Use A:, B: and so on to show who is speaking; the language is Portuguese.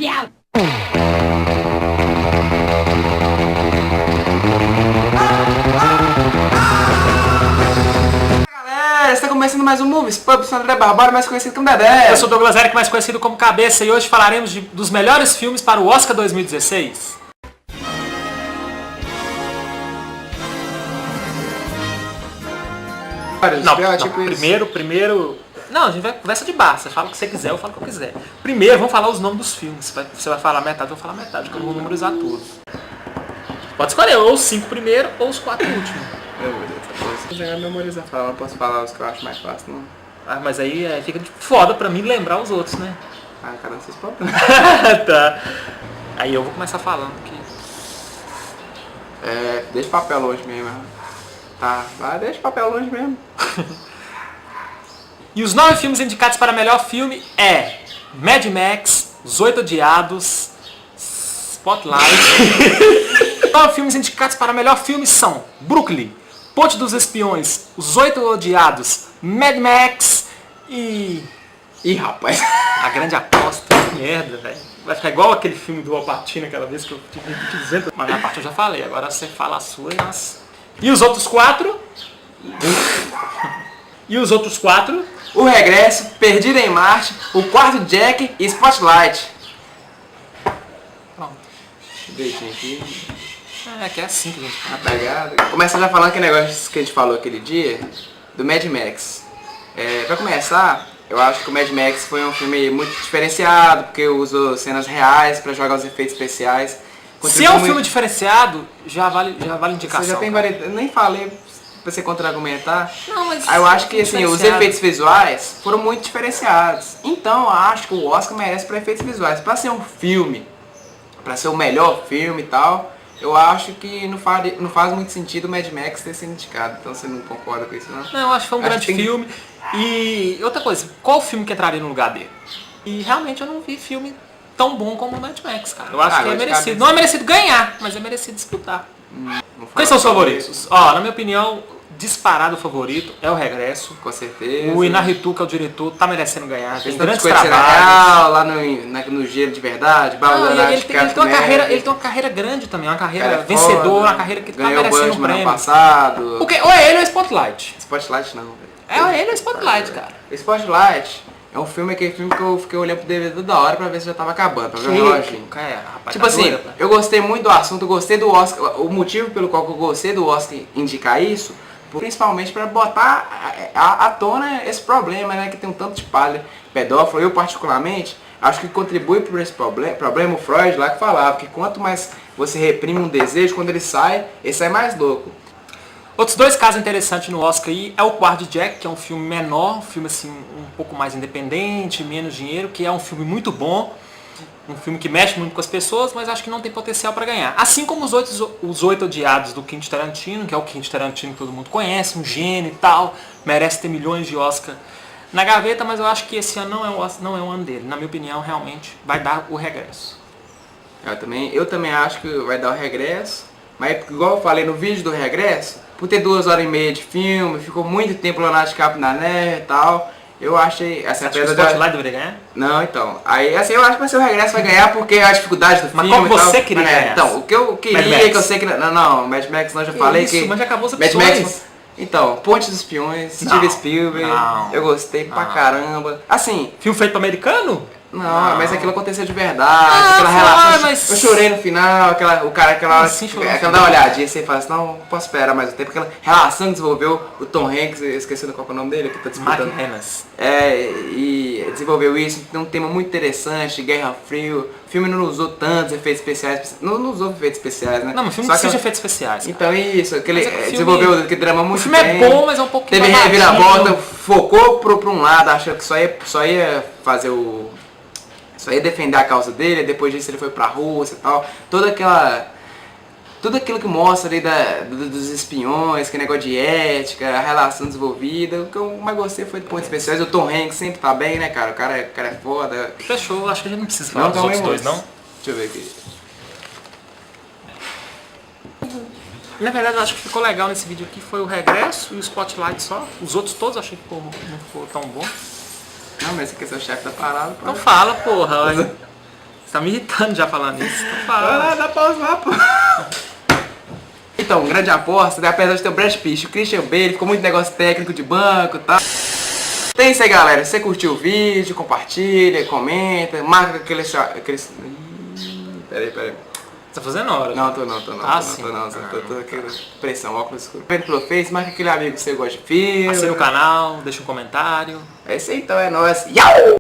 A: avião.
B: Galera, está começando mais um Movies Pub, sou André Barbaro, mais conhecido como Dedé.
C: Eu sou Douglas Eric, mais conhecido como Cabeça, e hoje falaremos dos melhores filmes para o Oscar 2016. Primeiro... Não, a gente vai conversa de bar, você fala o que você quiser, eu falo o que eu quiser. Primeiro, vamos falar os nomes dos filmes. Você vai falar metade, eu vou falar metade, porque eu não vou memorizar tudo. Pode escolher, ou os 5 primeiro, ou os 4 últimos.
B: Meu Deus, eu já memorizo a fala, não posso falar os que eu acho mais fácil, não.
C: Ah, mas aí fica foda pra mim lembrar os outros, né?
B: Ah, cara, não sei se pode.
C: Tá. Aí eu vou começar falando aqui.
B: Deixa o papel longe mesmo. Tá, deixa o papel longe mesmo.
C: E os 9 filmes indicados para melhor filme é Mad Max, Os Oito Odiados, Spotlight. 9 filmes indicados para melhor filme são Brooklyn, Ponte dos Espiões, Os Oito Odiados, Mad Max e...
B: Ih, rapaz.
C: A Grande Aposta. Merda, velho. Vai ficar igual aquele filme do Al Pacino aquela vez que eu tive dizendo. Mas a parte eu já falei, agora você fala a sua e as... E os outros 4? E os outros 4?
B: O Regresso, Perdido em Marte, O Quarto Jack e Spotlight.
C: Pronto.
B: Deixa aqui.
C: Que é assim que a gente
B: Tá pegado. Começar já falando aquele negócio que a gente falou aquele dia, do Mad Max. Pra começar, eu acho que o Mad Max foi um filme muito diferenciado, porque usou cenas reais pra jogar os efeitos especiais.
C: Se é um filme diferenciado, já vale indicação.
B: Você já tem variedade. Eu nem falei pra você contra-argumentar.
C: Não, mas
B: eu acho que assim, os efeitos visuais foram muito diferenciados. Então eu acho que o Oscar merece para efeitos visuais. Pra ser um filme, pra ser o melhor filme e tal, eu acho que não faz muito sentido o Mad Max ter sido indicado. Então você não concorda com isso, não?
C: Não, eu acho que foi um grande filme. E outra coisa, qual filme que entraria no lugar dele? E realmente eu não vi filme tão bom como o Mad Max, cara. Eu acho que é merecido. Não é merecido ganhar, mas é merecido disputar. Quais são os favoritos? Ó, na minha opinião, disparado favorito é o Regresso.
B: Com certeza.
C: O Inarritu, que é o diretor, tá merecendo ganhar. Tem grandes
B: trabalhos.
C: Real,
B: lá no Gelo de Verdade.
C: Ele tem uma carreira grande também, uma carreira vencedora, uma carreira que tá merecendo um prêmio.
B: Passado.
C: Porque ou é ele ou é Spotlight.
B: Spotlight não, velho.
C: É ele ou é Spotlight, cara.
B: Spotlight é um filme, aquele filme que eu fiquei olhando pro DVD toda hora pra ver se já tava acabando, pra ver o reloginho.
C: Rapaz,
B: tipo assim, eu gostei muito do assunto, eu gostei do Oscar. O motivo pelo qual eu gostei do Oscar indicar isso, principalmente para botar à tona esse problema, né, que tem um tanto de padre pedófilo. Eu particularmente acho que contribui por esse problema o Freud lá que falava que quanto mais você reprime um desejo, quando ele sai mais louco.
C: Outros 2 casos interessantes no Oscar aí é o Quarto Jack, que é um filme menor, um filme assim um pouco mais independente, menos dinheiro, que é um filme muito bom, um filme que mexe muito com as pessoas, mas acho que não tem potencial para ganhar. Assim como os Oito Odiados do Quentin Tarantino, que é o Quentin Tarantino que todo mundo conhece, um gênio e tal, merece ter milhões de Oscar na gaveta, mas eu acho que esse ano não é um ano dele. Na minha opinião, realmente vai dar o Regresso.
B: Eu também acho que vai dar o Regresso, mas igual eu falei no vídeo do Regresso, por ter 2h30 de filme, ficou muito tempo Leonardo DiCaprio na neve e tal. Eu achei...
C: Você acha que o Spotlight deveria ganhar?
B: Não, então. Aí, assim, eu acho que o Regresso vai ganhar porque a dificuldade do filme
C: e tal. Mas como você queria ganhar?
B: Então, o que eu queria, que eu sei que... Não, Mad Max não, já falei que...
C: Mas já acabou as
B: Mad
C: opções.
B: Max, então, Ponte dos Espiões, Steven Spielberg, eu gostei pra caramba. Assim...
C: Filme feito pra americano?
B: Não, mas aquilo aconteceu de verdade, aquela relação. Mas... Eu chorei no final, aquela olhadinha assim, fala assim, não posso esperar mais um tempo, aquela relação que desenvolveu o Tom Hanks, esquecendo qual é o nome dele, que tá disputando. E desenvolveu isso, tem um tema muito interessante, Guerra Fria. O filme não usou tantos efeitos especiais, não usou efeitos especiais, né?
C: Não, mas o filme não precisa de efeitos especiais.
B: Então isso, desenvolveu aquele drama muito bem.
C: O filme é bom, mas é um pouco
B: teve reviravolta, focou pra um lado, achou que só ia fazer o... Só ia defender a causa dele, depois disso ele foi pra Rússia e tal. Tudo aquilo que mostra ali dos espiões, que negócio de ética, a relação desenvolvida. O que eu mais gostei foi de pontos especiais. O Tom Hanks sempre tá bem, né, cara? O cara é foda.
C: Fechou, acho que a gente não precisa falar dos outros 2, não?
B: Deixa eu ver aqui.
C: Na verdade, eu acho que ficou legal nesse vídeo aqui foi o Regresso e o Spotlight só. Os outros todos eu achei que não ficou tão bom.
B: Não, mas esse aqui é seu chefe da parada.
C: Então fala, porra. Você tá me irritando já falando isso.
B: Vai lá, dá pausa lá, pô. Então, grande aposta, né? Apesar de ter o Brad Pitt, o Christian Bale, ficou muito negócio técnico de banco e tal. Tem isso aí, galera. Se você curtiu o vídeo, compartilha, comenta, marca aquele... Peraí.
C: Você tá fazendo hora.
B: Não, tô não.
C: Sim.
B: Tô aqui, pressão, óculos escuro. Vendo pelo Face, marca aquele amigo que você gosta de filme.
C: Assina o canal, deixa um comentário.
B: É isso aí, então, é nóis. Yau!